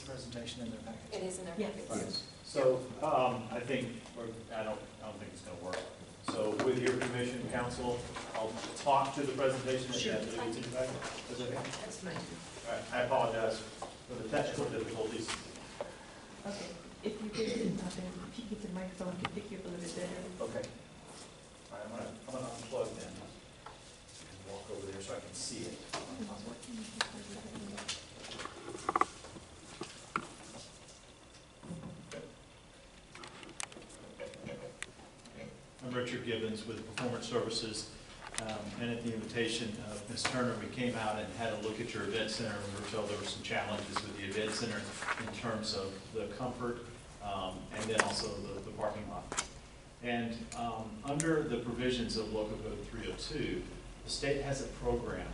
presentation in their package? It is in their Yes. package. Yes. So, I think, I don't think it's gonna work. So with your permission, council, I'll talk to the presentation Sure. that it's in the packet. Is that okay? That's fine. All right, I apologize for the technical difficulties. Okay, if you could, if you get the microphone, to pick you up a little bit better. Okay. All right, I'm gonna unplug then and walk over there so I can see it. I'm Richard Gibbons with Performance Services, and at the invitation of Ms. Turner, we came out and had a look at your event center, and we were told there were some challenges with the event center in terms of the comfort, and then also the parking lot. And under the provisions of Local Code 302, the state has a program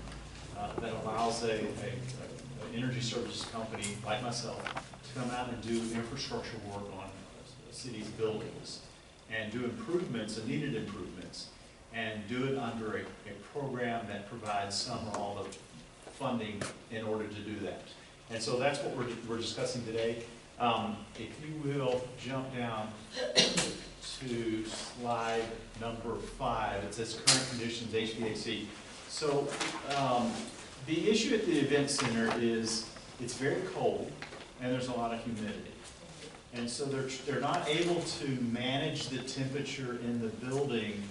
that allows an energy services company like myself to come out and do infrastructure work on the city's buildings and do improvements and needed improvements, and do it under a program that provides some or all of funding in order to do that. And so that's what we're discussing today. If you will jump down to slide number 5, it says current conditions HVAC. So the issue at the event center is it's very cold and there's a lot of humidity. And so they're not able to manage the temperature in the building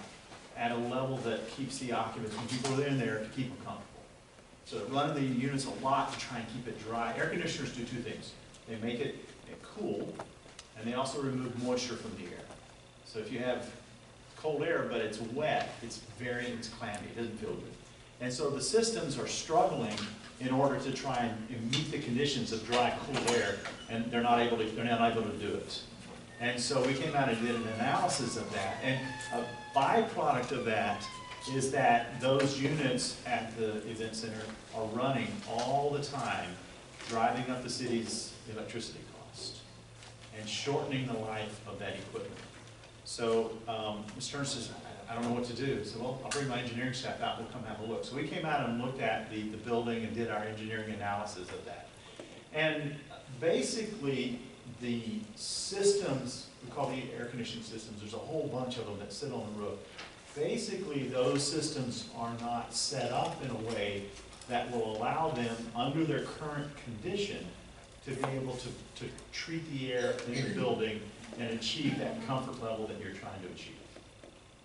at a level that keeps the occupants, when people are in there, to keep them comfortable. So they're running the units a lot to try and keep it dry. Air conditioners do 2 things. They make it cool, and they also remove moisture from the air. So if you have cold air, but it's wet, it's clammy, it doesn't feel good. And so the systems are struggling in order to try and meet the conditions of dry, cool air, and they're not able to do it. And so we came out and did an analysis of that, and a byproduct of that is that those units at the event center are running all the time, driving up the city's electricity cost and shortening the life of that equipment. So Ms. Turner says, I don't know what to do. So well, I'll bring my engineering staff out, we'll come have a look. So we came out and looked at the building and did our engineering analysis of that. And basically the systems, we call the air conditioning systems, there's a whole bunch of them that sit on the roof. Basically those systems are not set up in a way that will allow them, under their current condition, to be able to treat the air in the building and achieve that comfort level that you're trying to achieve.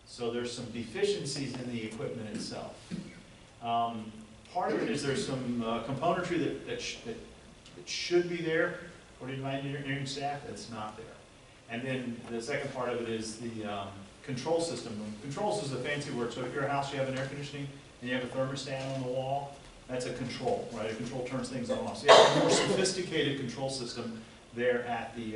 So there's some deficiencies in the equipment itself. Part of it is there's some componentry that should be there, according to my engineering staff, that's not there. And then the second part of it is the control system. Controls is a fancy word. So at your house you have an air conditioning and you have a thermostat on the wall, that's a control, right? A control turns things on and off. So you have a more sophisticated control system there at the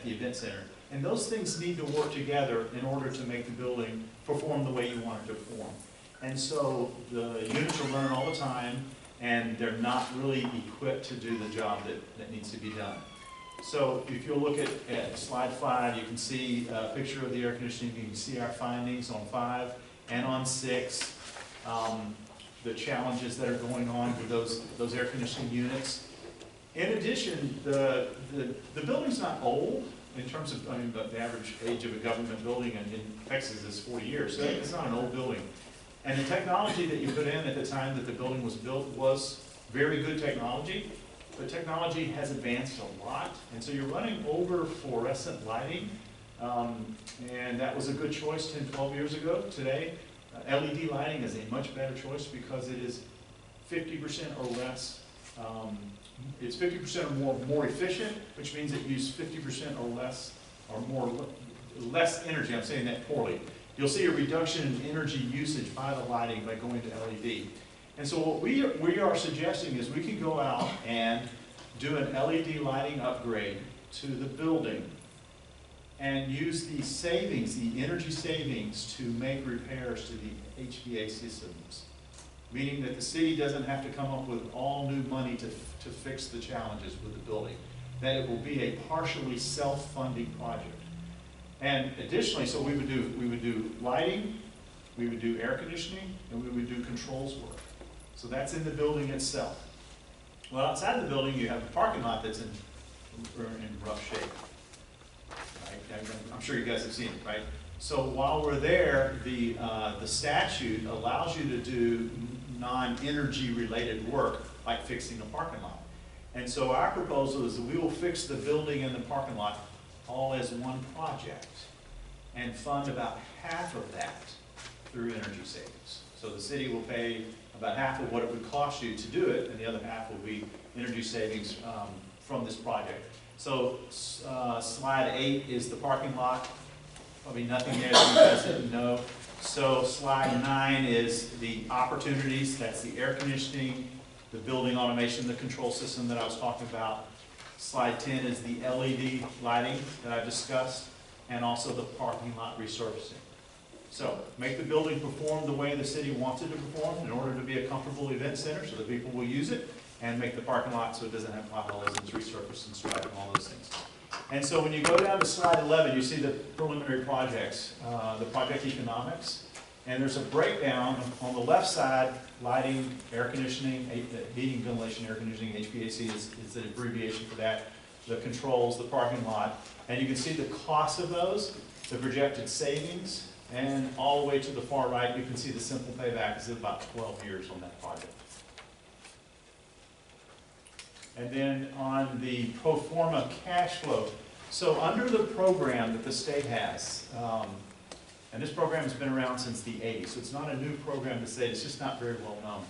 event center. And those things need to work together in order to make the building perform the way you want it to perform. And so the units are running all the time, and they're not really equipped to do the job that needs to be done. So if you'll look at slide 5, you can see a picture of the air conditioning. You can see our findings on 5 and on 6, the challenges that are going on with those air conditioning units. In addition, the building's not old. In terms of, I mean, the average age of a government building in Texas is 40 years, so it's not an old building. And the technology that you put in at the time that the building was built was very good technology, but technology has advanced a lot, and so you're running over fluorescent lighting, and that was a good choice 10, 12 years ago. Today, LED lighting is a much better choice because it is 50% or less. It's 50% or more efficient, which means it uses 50% or less less energy. I'm saying that poorly. You'll see a reduction in energy usage by the lighting by going to LED. And so what we are suggesting is we can go out and do an LED lighting upgrade to the building and use the savings, the energy savings, to make repairs to the HVAC systems. Meaning that the city doesn't have to come up with all new money to fix the challenges with the building. That it will be a partially self-funding project. And additionally, so we would do lighting, we would do air conditioning, and we would do controls work. So that's in the building itself. Well, outside the building, you have a parking lot that's in rough shape. Right? I'm sure you guys have seen it, right? So while we're there, the statute allows you to do non-energy related work, like fixing a parking lot. And so our proposal is that we will fix the building and the parking lot all as one project and fund about half of that through energy savings. So the city will pay about half of what it would cost you to do it, and the other half will be energy savings from this project. So slide 8 is the parking lot. Probably nothing there that you guys didn't know. So slide 9 is the opportunities. That's the air conditioning, the building automation, the control system that I was talking about. Slide 10 is the LED lighting that I discussed, and also the parking lot resurfacing. So make the building perform the way the city wants it to perform in order to be a comfortable event center so that people will use it, and make the parking lot so it doesn't have potholes and it's resurfaced and striped and all those things. And so when you go down to slide 11, you see the preliminary projects, the project economics, and there's a breakdown on the left side: lighting, air conditioning, heating, ventilation, air conditioning, HVAC is the abbreviation for that, the controls, the parking lot, and you can see the cost of those, the projected savings, and all the way to the far right, you can see the simple payback is about 12 years on that project. And then on the pro forma cash flow, so under the program that the state has, and this program has been around since the 80s, so it's not a new program to state, it's just not very well known.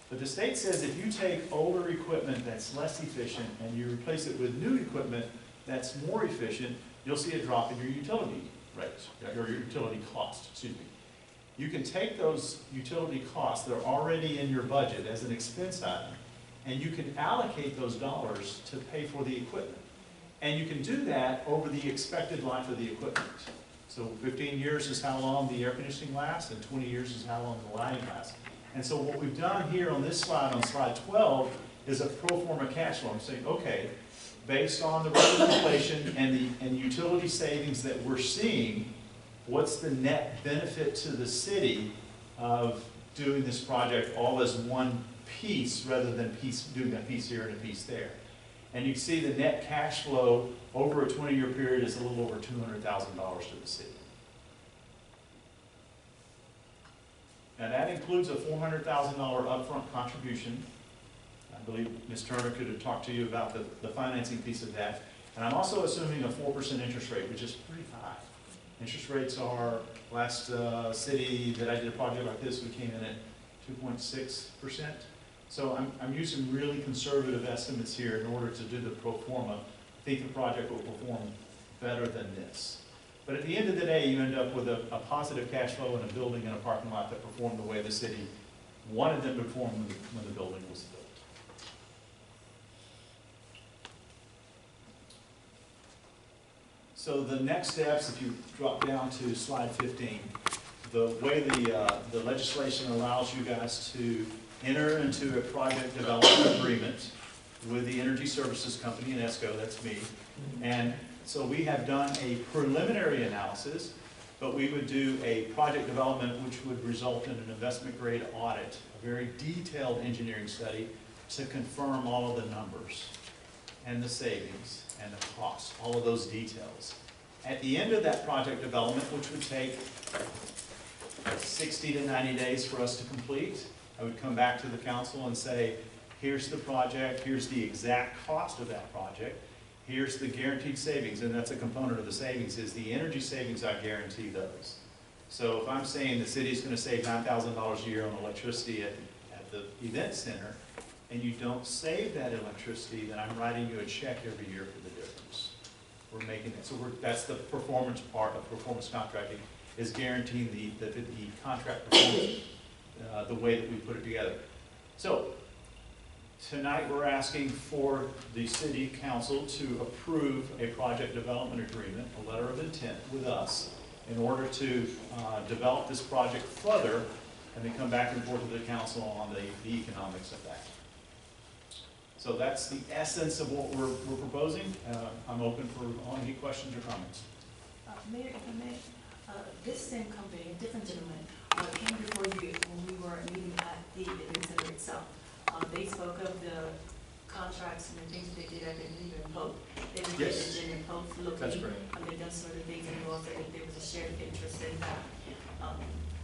But the state says if you take older equipment that's less efficient and you replace it with new equipment that's more efficient, you'll see a drop in your utility rates, or your utility cost, excuse me. You can take those utility costs that are already in your budget as an expense item, and you can allocate those dollars to pay for the equipment. And you can do that over the expected life of the equipment. So 15 years is how long the air conditioning lasts, and 20 years is how long the lighting lasts. And so what we've done here on this slide, on slide 12, is a pro forma cash flow. I'm saying, okay, based on the rate of inflation and utility savings that we're seeing, what's the net benefit to the city of doing this project all as one piece rather than doing a piece here and a piece there? And you can see the net cash flow over a 20-year period is a little over $200,000 to the city. Now that includes a $400,000 upfront contribution. I believe Ms. Turner could have talked to you about the financing piece of that. And I'm also assuming a 4% interest rate, which is pretty high. Interest rates are, last city that I did a project like this, we came in at 2.6%. So I'm using really conservative estimates here in order to do the pro forma. I think the project will perform better than this. But at the end of the day, you end up with a positive cash flow in a building and a parking lot that perform the way the city wanted them to perform when the building was built. So the next steps, if you drop down to slide 15, the way the legislation allows you guys to enter into a project development agreement with the energy services company in ESCO, that's me. And so we have done a preliminary analysis, but we would do a project development which would result in an investment grade audit, a very detailed engineering study to confirm all of the numbers and the savings and the costs, all of those details. At the end of that project development, which would take 60 to 90 days for us to complete, I would come back to the council and say, here's the project, here's the exact cost of that project, here's the guaranteed savings, and that's a component of the savings, is the energy savings. I guarantee those. So if I'm saying the city's going to save $9,000 a year on electricity at the event center, and you don't save that electricity, then I'm writing you a check every year for the difference. We're making it. So that's the performance part of performance contracting, is guaranteeing the contract performance the way that we put it together. So tonight we're asking for the city council to approve a project development agreement, a letter of intent with us, in order to develop this project further, and then come back and forth to the council on the economics of that. So that's the essence of what we're proposing. I'm open for any questions or comments. Mayor, if I may, this same company, a different gentleman, came before you when we were meeting at the event center itself. They spoke of the contracts and the things that they did at the Indian Pope. They sort of things, and you also that there was a shared interest in that.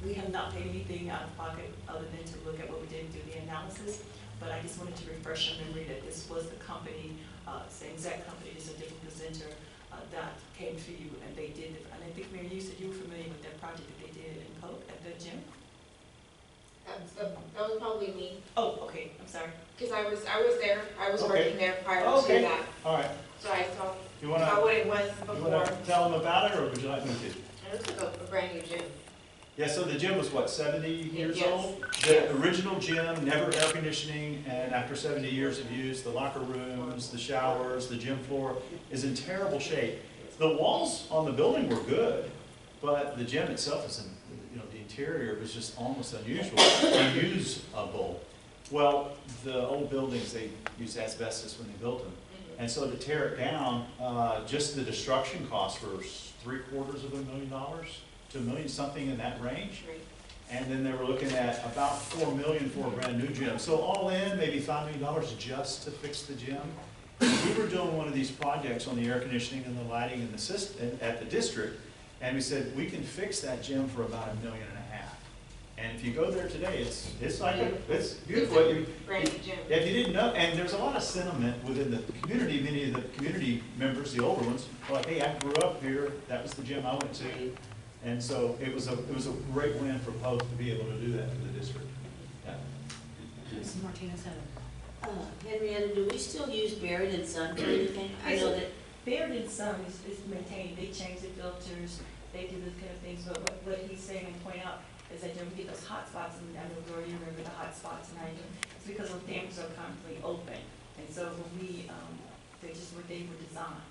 We have not paid anything out of pocket other than to look at what we did and do the analysis, but I just wanted to refresh your memory that this was the company, same exact company, just a different presenter, that came to you and they did, and I think Mary, you said you were familiar with that project that they did in Polk at the gym? That was probably me, Oh, okay, I'm sorry. because I was there, I was Okay. working there prior Okay. to that, All right, so I saw you wanna, what it was you before. wanna tell them about it, or would you like me to? It was like a brand new gym. Yeah, so the gym was what, 70 years Yes. old? The original gym, never air conditioning, and after 70 years of use, the locker rooms, the showers, the gym floor is in terrible shape. The walls on the building were good, but the gym itself is in, the interior was just almost unusual, unusable. Well, the old buildings, they used asbestos when they built them. And so to tear it down, just the destruction costs were $750,000 to $1 million, something in that range. And then they were looking at about $4 million for a brand new gym. So all in, maybe $5 million just to fix the gym. We were doing one of these projects on the air conditioning and the lighting and the system at the district, and we said, we can fix that gym for about $1.5 million. And if you go there today, it's like, it's beautiful. Brand new gym. If you didn't know, and there's a lot of sentiment within the community, many of the community members, the older ones, are like, hey, I grew up here, that was the gym I went to. And so it was a great win for Pope to be able to do that for the district. Yeah. Ms. Martinez had Henrietta, do we still use Baird and Son for anything? I know that. Baird and Son is maintained, they change the filters, they do those kind of things, but what he's saying and point out is that we get those hot spots, and I know we already remember the hot spots, and it's because those dams are constantly open. And so when they're just what they were designed.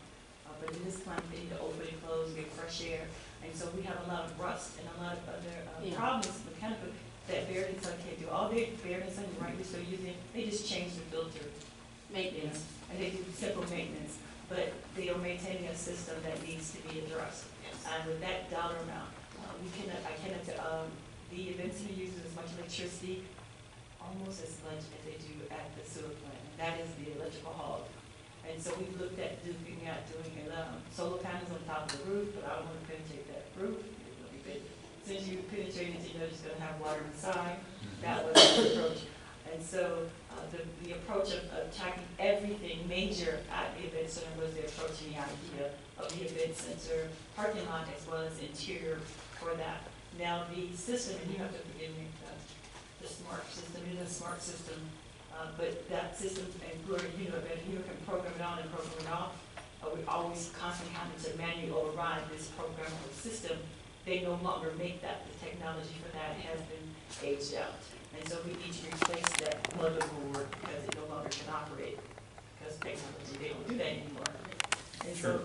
But in this climate, they need to open and close, get fresh air. And so we have a lot of rust and a lot of other problems, mechanical, that Baird and Son can't do. All Baird and Son, right, we're still using, they just change the filter maintenance, and they do simple maintenance, but they are maintaining a system that needs to be addressed. And with that dollar amount, the event center uses as much electricity, almost as much as they do at the sewer plant. That is the electrical hog. And so we looked at doing solar panels on top of the roof, but I don't want to penetrate that roof. Since you penetrate it, you're just going to have water inside. That was the approach. And so the approach of attacking everything major at the event center was the approach and the idea of the event center parking lot as well as interior for that. Now the system, and you have to forgive me, the smart system is a smart system, but that system, and you can program it on and program it off. We always constantly having to manually override this programmable system. They no longer make that. The technology for that has been aged out. And so we need to replace that motherboard because it no longer can operate because technology, they don't do that anymore. And so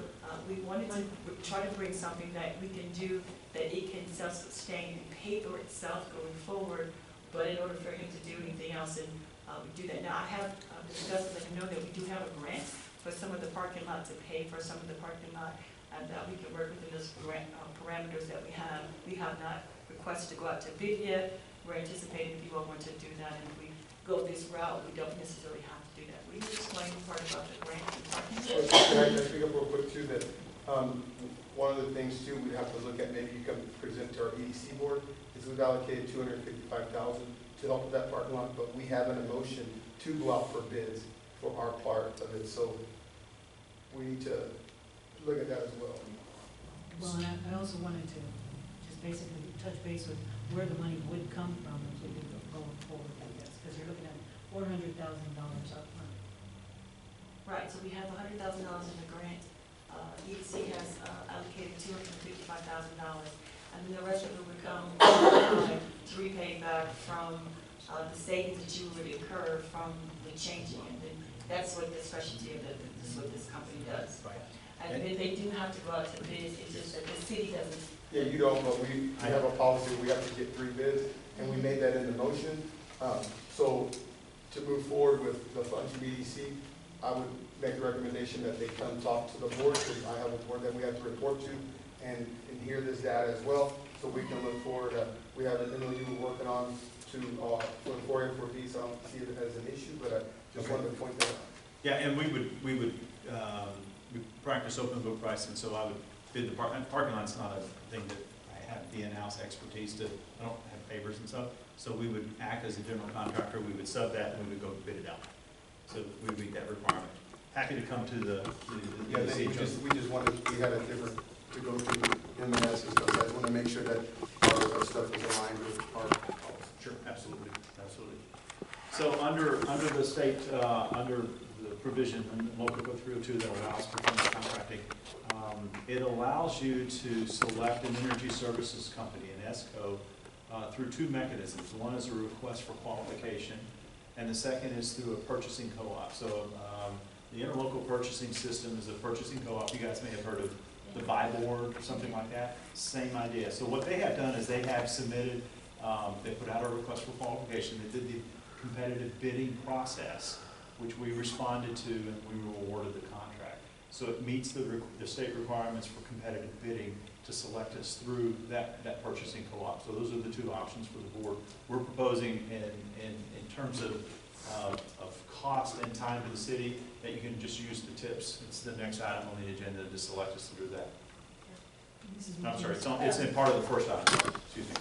we wanted to try to bring something that we can do that it can self-sustain and pay for itself going forward, but in order for him to do anything else, and we do that. Now I have discussed, let you know that we do have a grant for some of the parking lot to pay for some of the parking lot, and that we can work within those grant parameters that we have. We have not requested to go out to bid yet. We're anticipating if you all want to do that, and if we go this route, we don't necessarily have to do that. Will you explain part about the grant and parking? Can I speak up real quick too, that one of the things too, we'd have to look at, maybe you can present to our EDC board, is we've allocated $255,000 to help with that parking lot, but we have an motion to go out for bids for our part of it, so we need to look at that as well. Well, and I also wanted to just basically touch base with where the money would come from if we could go forward with this, because you're looking at $400,000 up front. Right, so we have $100,000 in the grant. EDC has allocated $255,000, and then the rest of it would come to repay back from the savings that you would incur from the changing, and then that's what the specialty of this is what this company does. Right. And then they do have to go out to bid. It's just that the city doesn't. Yeah, you don't, but we have a policy, we have to get 3 bids, and we made that in the motion. So to move forward with the funds from EDC, I would make the recommendation that they come talk to the board, because I have a board that we have to report to, and hear this data as well, so we can look forward. We have an MOU we're working on for the 4A4B, so I don't see it as an issue, but I just wanted to point that out. Yeah, and we practice open book pricing, so I would bid the parking lot's not a thing that I have the in-house expertise to, I don't have papers and stuff. So we would act as a general contractor, we would sub that, and we would go bid it out. So we would meet that requirement. Happy to come to the Yeah, I think we just wanted, we had a different, to go through MAS and stuff, so I just want to make sure that our stuff is aligned with our policy. Sure, absolutely, absolutely. So under the state, under the provision in local code 302 that allows for general contracting, it allows you to select an energy services company, an ESCO, through two mechanisms. One is a request for qualification, and the second is through a purchasing co-op. So the interlocal purchasing system is a purchasing co-op. You guys may have heard of the buy board or something like that. Same idea. So what they have done is they have submitted, they put out a request for qualification. They did the competitive bidding process, which we responded to, and we were awarded the contract. So it meets the state requirements for competitive bidding to select us through that purchasing co-op. So those are the two options for the board. We're proposing in terms of cost and time to the city that you can just use the tips. It's the next item on the agenda to select us through that. I'm sorry, it's in part of the first item, excuse me.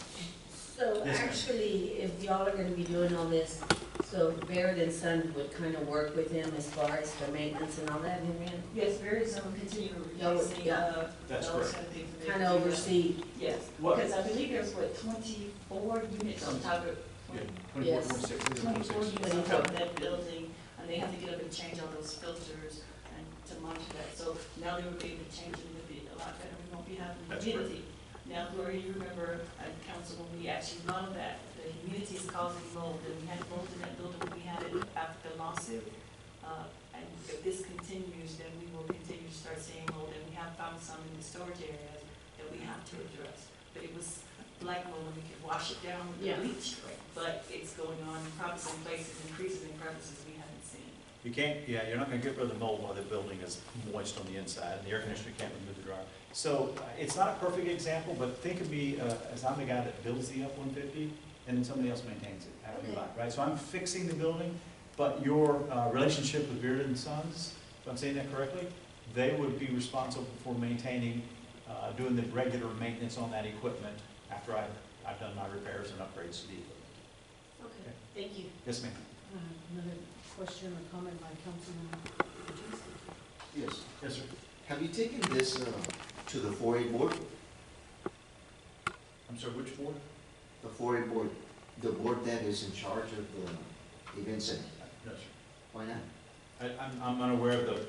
So Yes, ma'am. actually, if y'all are gonna be doing all this, so Barrett and Son would kind of work with him as far as the maintenance and all that, Henrietta? Yes, very soon, continue Y'all would- replacing, yeah. That's those correct. kind of things. that they Kind do. of oversee, Yes, What? because I believe there's, what, 24 units on top of, Yeah, 24, Yes. 26, 24 26. units on top of that building, and they have to get up and change all those filters and to monitor that. So now they will be able to change it a lot better. We won't be having That's humidity. Now, Gloria, you remember at council when we actually modeled that, the humidity is causing mold, and we had mold in that building when we had it after the lawsuit. And if this continues, then we will continue to start seeing mold, and we have found some in the storage areas that we have to address. But it was black mold, and we could wash it down with Yeah. bleach, but it's going on in probably some places, increases in crevices we haven't seen. You can't, yeah, you're not gonna get rid of the mold while the building is moist on the inside, and the air conditioner can't remove the dryer. So it's not a perfect example, but think of me as I'm the guy that builds the F-150, and then somebody else maintains it after you buy it, right? So I'm fixing the building, but your relationship with Beard and Sons, if I'm saying that correctly, they would be responsible for maintaining, doing the regular maintenance on that equipment after I've done my repairs and upgrades to the equipment. okay, thank you. Yes, ma'am. Another question or comment by Councilman Ortiz? Yes. Yes, sir. Have you taken this to the 4A board? I'm sorry, which board? The 4A board, the board that is in charge of the event center? No, sir. Why not? I'm unaware of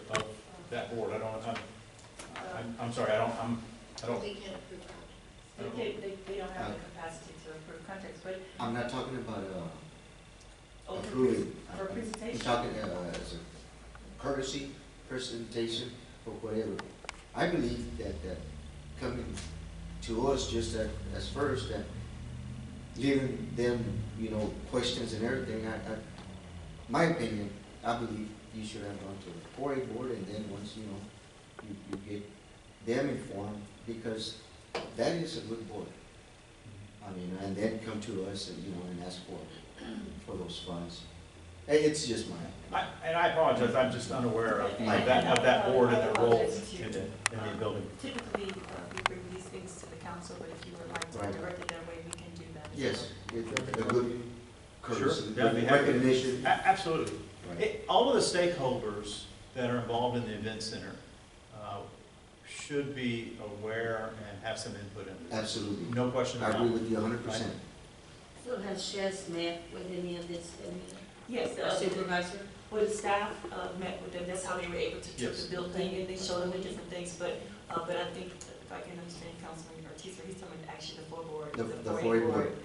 that board. I don't, I'm sorry, I don't. They can't approve contracts. They don't have the capacity to approve contracts, but I'm not talking about open approving. for I'm presentation. talking as a courtesy presentation or whatever. I believe that coming to us just as first, that leaving them, questions and everything, my opinion, I believe you should have gone to the 4A board, and then once, you get them informed, because that is a good board. I mean, and then come to us and, and ask for those funds. It's just my, And I apologize, I'm just unaware of And that board and their role apologize to you. in the building. Typically, we bring these things to the council, but if you would like to Right. direct it that way, we can do that. as yes, well. it's a good courtesy, Sure, yeah, I'd be happy to- recognition. Absolutely. Right. All of the stakeholders that are involved in the event center should be aware and have some input in this. Absolutely. No question I about agree it. with you 100%. So has Chess met with any of this, Yes, supervisor? well, the staff met with them, that's how they were able to tour Yes. the building, and they showed them the different things, but I think, if I can understand Councilman Ortiz, he's talking about actually the 4 board. The 4A 4A board.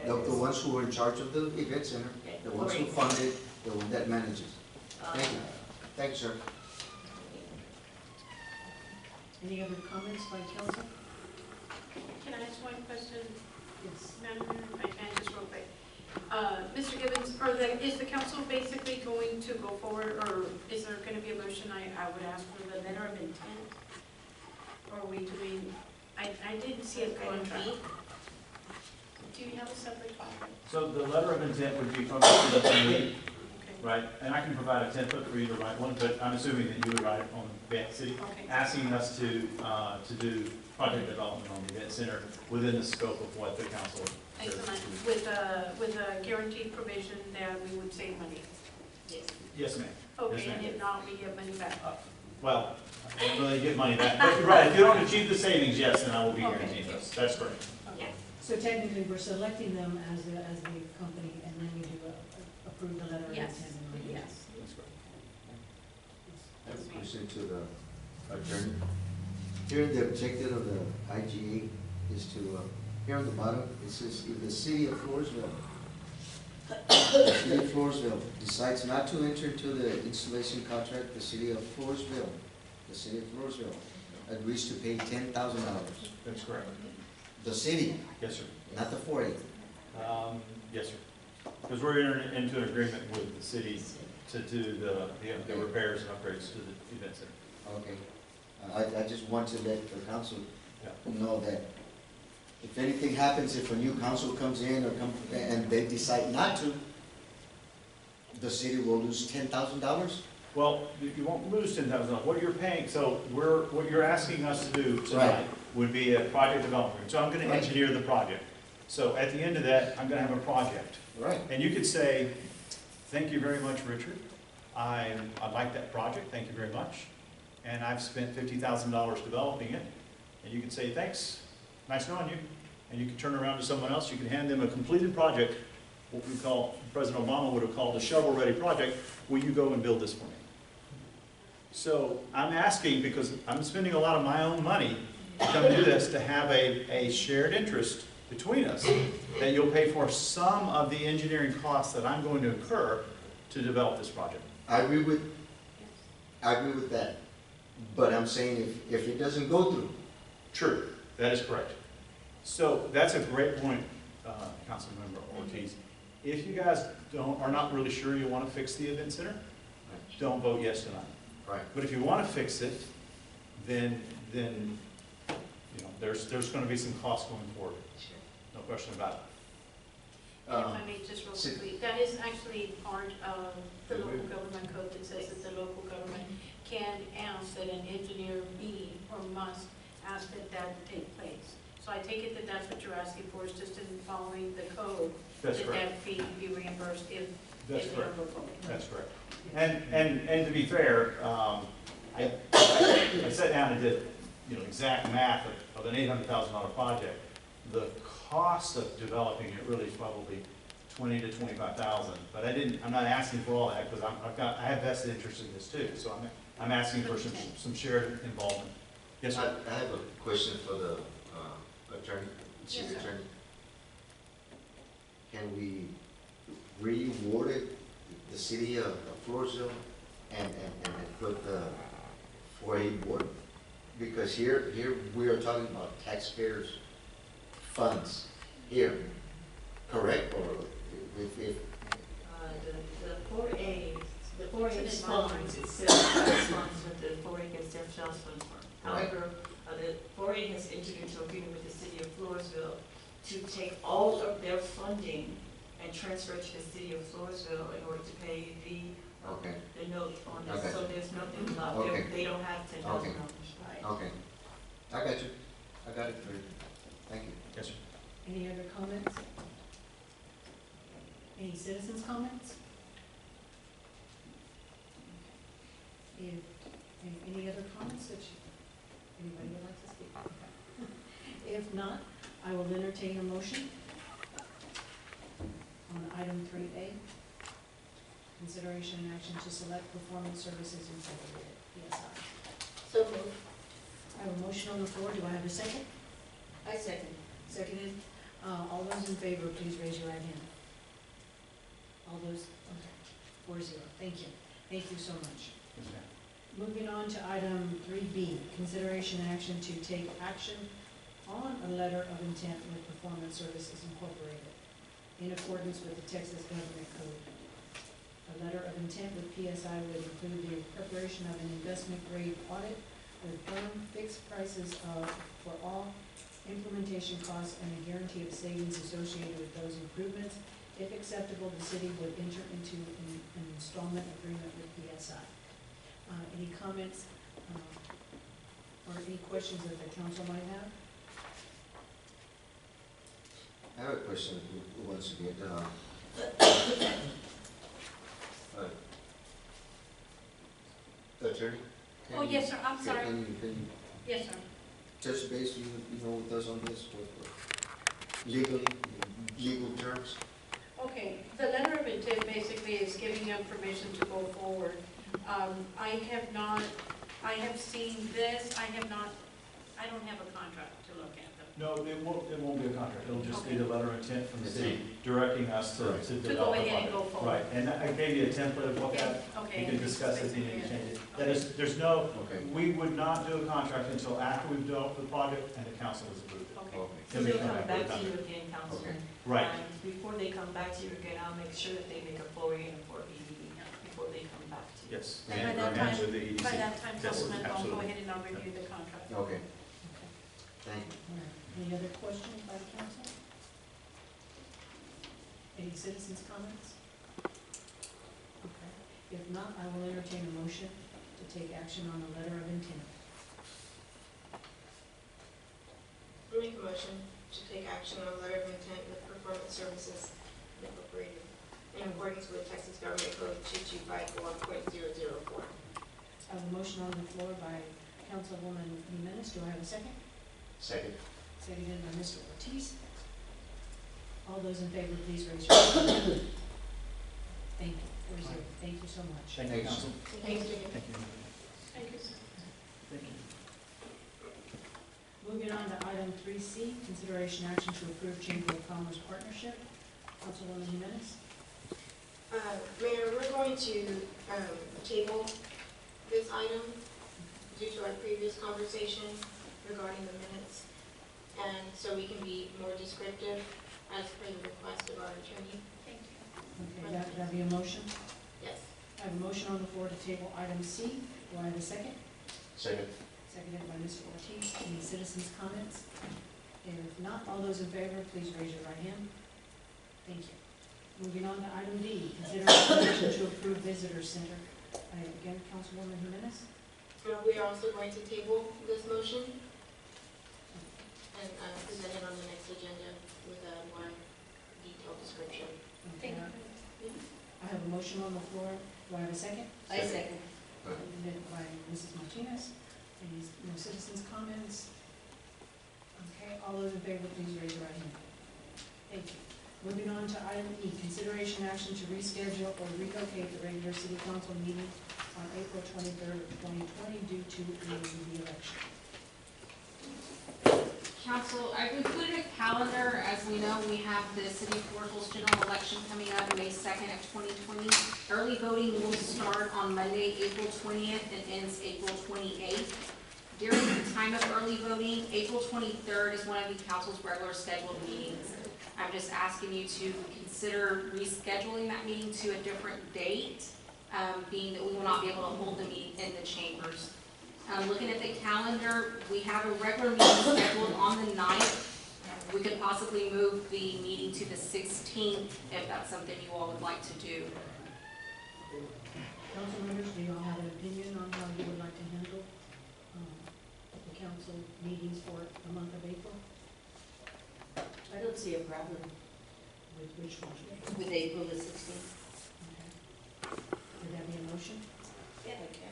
The Yes. ones who are in charge of the event center, Yeah, the ones who 4A. fund it, the one that manages. Thank you. Thank you, sir. Any other comments by council? Can I ask one question, Yes. Madam Mayor, if I can, just real quick? Mr. Gibbons, is the council basically going to go forward, or is there going to be a motion? I would ask for the letter of intent. Or are we doing, I didn't see a contract. Do you have a separate contract? So the letter of intent would be from the city attorney. Okay. right? And I can provide a template for you to write one, but I'm assuming that you would write it on the event city, Okay. asking us to do project development on the event center within the scope of what the council. Excellent, with a guaranteed provision that we would save money. Yes. Yes, ma'am. Okay, ma'am. and if not, we get money back. Well, I don't really get money back, but you're right, if you don't achieve the savings, yes, then I will be Okay. guaranteeing those. That's correct. Yeah. So technically, we're selecting them as the company, and then we do approve the letter of intent. Yes, and all that. yes. That's correct. I have a question to the attorney. Here, the objective of the IGA is to, here on the bottom, it says, if the city of Floresville, decides not to enter into the installation contract, the city of Floresville agrees to pay $10,000. That's correct. The city, Yes, sir. not the 4A. Yes, sir. Because we're entering into an agreement with the city to do the repairs and upgrades to the event center. Okay. I just want to let the council Yeah. know that if anything happens, if a new council comes in and they decide not to, the city will lose $10,000? Well, you won't lose $10,000. What you're paying, so what you're asking us to do tonight Right. would be a project development. So I'm gonna Right. engineer the project. So at the end of that, I'm gonna have a project. Right. And you could say, thank you very much, Richard. I like that project, thank you very much. And I've spent $50,000 developing it. And you could say, thanks, nice knowing you. And you can turn around to someone else, you can hand them a completed project, what we call, President Obama would have called a shovel-ready project. Will you go and build this for me? So I'm asking, because I'm spending a lot of my own money to come do this, to have a shared interest between us, that you'll pay for some of the engineering costs that I'm going to incur to develop this project. I agree with that. But I'm saying if it doesn't go through, True, that is correct. So that's a great point, Councilmember Ortiz. If you guys are not really sure you want to fix the event center, don't vote yes tonight. right, But if you want to fix it, then you know, there's going to be some costs going forward. Sure. No question about it. And if I may just real quickly, that is actually part of the local government code that says that the local government can ask that an engineer be or must ask that take place. So I take it that that's what you're asking for, is just in following the code, That's that correct. that fee be reimbursed if That's they correct. don't go forward. That's correct. And to be fair, I sat down and did, exact math of an $800,000 project. The cost of developing it really is probably $20,000 to $25,000. But I'm not asking for all that, because I have vested interest in this too. So I'm asking for some shared involvement. Yes, sir. I have a question for the attorney, city Yes, sir. attorney. Can we reward it, the city of Floresville, and put the 4A board? Because here we are talking about taxpayers' funds here, correct? Or if The 4A, the 4A It's an funds, it says funds with the 4A gets their sales funds from. However, the 4A has entered into agreement with the city of Floresville to take all of their funding and transfer it to the city of Floresville in order to pay Okay, the note on Okay. this. So there's nothing left. Okay. They don't have $10,000. Right. okay. I got you. I got it. Thank you. Yes, sir. Any other comments? Any citizens' comments? Any other comments that anybody would like to speak? If not, I will entertain a motion on item 3A. Consideration and action to select Performance Services Incorporated, PSI. So moved. I have a motion on the floor. Do I have a second? I second. Seconded. All those in favor, please raise your right hand. All those, okay, 4-0. Thank you. Thank you so much. Yes, ma'am. Moving on to item 3B, consideration and action to take action on a letter of intent with Performance Services Incorporated in accordance with the Texas Government Code. A letter of intent with PSI would include the preparation of an investment grade audit with firm fixed prices for all implementation costs and a guarantee of savings associated with those improvements, If acceptable, the city would enter into an installment agreement with PSI. Any comments or any questions that the council might have? I have a question once again. Attorney? can Oh, you- yes, sir, I'm sorry. Can you Yes, sir. touch base, with us on this, legally, legal terms? Okay, the letter of intent basically is giving you permission to go forward. I have seen this, I don't have a contract to look at though. No, it won't be a contract, it'll just be Okay. the letter of intent from the city directing us to Right. To develop go a ahead and project. go forward. Right, and I gave you a template of what that, Okay. you can discuss if you need to change it. That Okay. is, there's no, Okay. we would not do a contract until after we've developed the project and the council has approved it. Okay. Okay. So Then we they'll come come back back with a to you contract. again, Councilman. Okay. Right, And before they come back to you again, I'll make sure that they make a 4A and a 4B before they come back to you. yes. And by And that and time- with the EDC. By that time, Yes, Councilman, I'll go absolutely. ahead and I'll review the contract. Okay, Okay. thank you. All right. Any other questions by the council? Any citizens' comments? Okay. If not, I will entertain a motion to take action on the letter of intent. Make a motion to take action on a letter of intent with Performance Services Incorporated in accordance with Texas Government Code 2254.004. I have a motion on the floor by Councilwoman Jimenez. Do I have a second? Second. Seconded by Mr. Ortiz. All those in favor, please raise your hand. Thank you. 4-0. Thank you so much. Thank you, council. Thank you. Thank you. Thank you, sir. Thank you. Moving on to item 3C, consideration action to approve Chamber of Commerce partnership. Councilwoman Jimenez. Mayor, we're going to table this item due to our previous conversation regarding the minutes, and so we can be more descriptive as per the request of our attorney. Thank you. Okay, that be a motion? Yes. I have a motion on the floor to table item C. Do I have a second? Second. Seconded by Mr. Ortiz. Any citizens' comments? If not, all those in favor, please raise your right hand. Thank you. Moving on to item D, consideration to approve visitor center. Again, Councilwoman Jimenez. We are also going to table this motion and present it on the next agenda with a more detailed description. Okay, Thank you. I have a motion on the floor. Do I have a second? I second. Seconded by Mrs. Martinez. Any, no citizens' comments? Okay, all those in favor, please raise your right hand. Thank you. Moving on to item E, consideration action to reschedule or relocate the regular city council meeting on April 23rd of 2020 due to the election. Council, I've included a calendar. As we know, we have the City of Floresville's general election coming up May 2nd of 2020. Early voting will start on Monday, April 20th and ends April 28th. During the time of early voting, April 23rd is one of the council's regular scheduled meetings. I'm just asking you to consider rescheduling that meeting to a different date, being that we will not be able to hold the meeting in the chambers. Looking at the calendar, we have a regular meeting scheduled on the 9th. We could possibly move the meeting to the 16th if that's something you all would like to do. Council members, do you all have an opinion on how you would like to handle the council meetings for the month of April? I don't see a problem With which one? with April the 16th. Okay. Would that be a motion? Yeah, I can.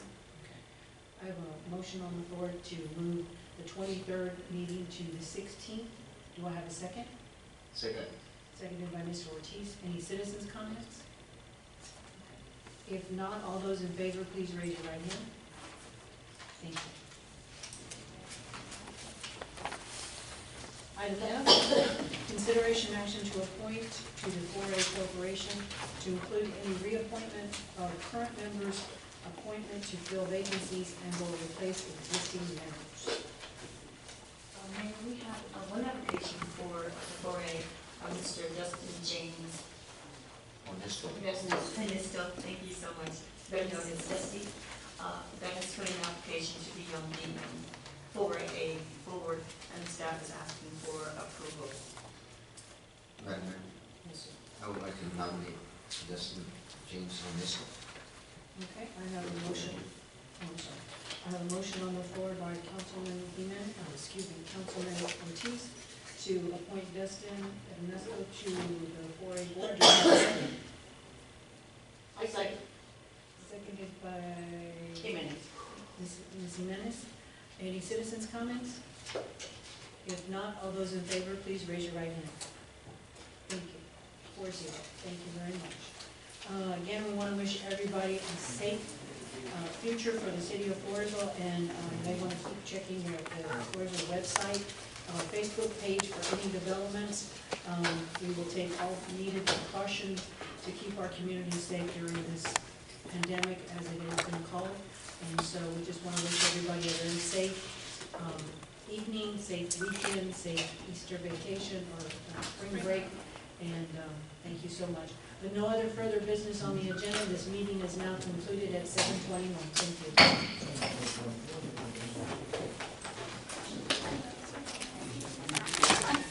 I have a motion on the floor to move the 23rd meeting to the 16th. Do I have a second? Second. Seconded by Mr. Ortiz. Any citizens' comments? If not, all those in favor, please raise your right hand. Thank you. Item F, consideration action to appoint to the 4A Corporation to include any reappointment of current members, appointment to fill vacancies and or replace existing members. Mayor, we have one application for Mr. Justin James. On this one. Minister, thank you so much. Better known as Dusty. That has put an application to be on the 4A forward, and staff is asking for approval. Madam Mayor, Yes, sir. I would like to nominate Justin James on this one. Okay, I have a motion, I'm sorry. I have a motion on the floor by Councilman Councilman Ortiz to appoint Dustin Ernesto to the 4A board. Do you have a second? I second. Seconded by Jimenez. Ms. Jimenez. Any citizens' comments? If not, all those in favor, please raise your right hand. Thank you. 4-0. Thank you very much. Again, we want to wish everybody a safe future for the city of Floresville, and they want to keep checking the Floresville website, Facebook page for any developments. We will take all needed precautions to keep our community safe during this pandemic, as it has been called. And so we just want to wish everybody a very safe evening, safe weekend, safe Easter vacation or spring break, and thank you so much. With no other further business on the agenda, this meeting is now concluded at 7:21. Thank you.